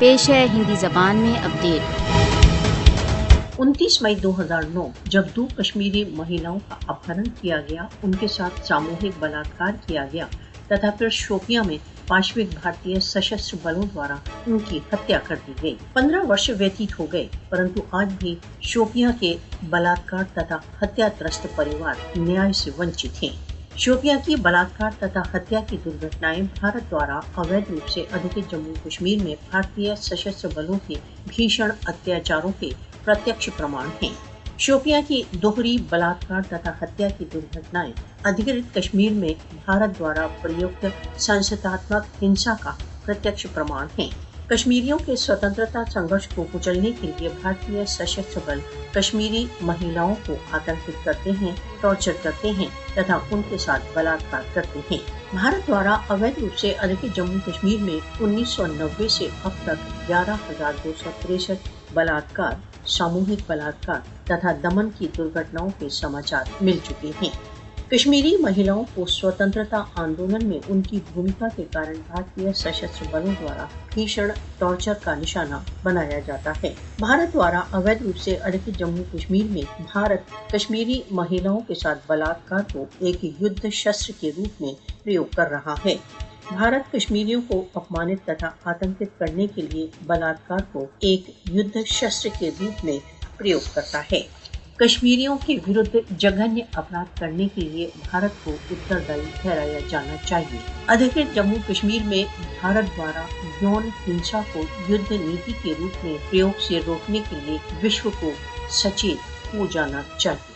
پیش ہے ہندی زبان میں اپڈیٹ۔ 29 مئی 2009 جب 2 کشمیری مہیلاؤں کا اپہرن کیا گیا، ان کے ساتھ ساموہک بلاत्कार کیا گیا تथा پھر شوپیاں میں پانچویں بھارتیہ سشستر بلوں دوارا ان کی ہتیا کر دی گئی۔ 15 वर्ष व्यतीत हो गए परंतु आज भी शोपियां के बलात्कार तथा हत्याग्रस्त परिवार न्याय से वंचित हैं। शोपियां की बलात्कार तथा हत्या की दुर्घटनाएं भारत द्वारा अवैध रूप से अधिकृत जम्मू कश्मीर में भारतीय सशस्त्र बलों के भीषण अत्याचारों के प्रत्यक्ष प्रमाण हैं। शोपियां की दोहरी बलात्कार तथा हत्या की दुर्घटनाएं अधिकृत कश्मीर में भारत द्वारा प्रयुक्त संसदात्मक हिंसा का प्रत्यक्ष प्रमाण हैं। कश्मीरियों के स्वतंत्रता संघर्ष को कुचलने के लिए भारतीय सशस्त्र बल कश्मीरी महिलाओं को आतंकित करते हैं, टॉर्चर करते हैं तथा उनके साथ बलात्कार करते हैं। भारत द्वारा अवैध रूप से अधिकृत जम्मू कश्मीर में 1990 से अब तक 11,263 बलात्कार, सामूहिक बलात्कार तथा दमन की दुर्घटनाओं के समाचार मिल चुके हैं। कश्मीरी महिलाओं को स्वतंत्रता आंदोलन में उनकी भूमिका के कारण भारतीय सशस्त्र बलों द्वारा भीषण टॉर्चर का निशाना बनाया जाता है। भारत द्वारा अवैध रूप से अधिकृत जम्मू कश्मीर में भारत कश्मीरी महिलाओं के साथ बलात्कार को एक युद्ध शस्त्र के रूप में प्रयोग कर रहा है। भारत कश्मीरियों को अपमानित तथा आतंकित करने के लिए बलात्कार को एक युद्ध शस्त्र के रूप में प्रयोग करता है। कश्मीरियों के विरुद्ध जघन्य अपराध करने के लिए भारत को उत्तरदायी ठहराया जाना चाहिए। अधिकृत जम्मू कश्मीर में भारत द्वारा यौन हिंसा को युद्ध नीति के रूप में प्रयोग से रोकने के लिए विश्व को सचेत हो जाना चाहिए।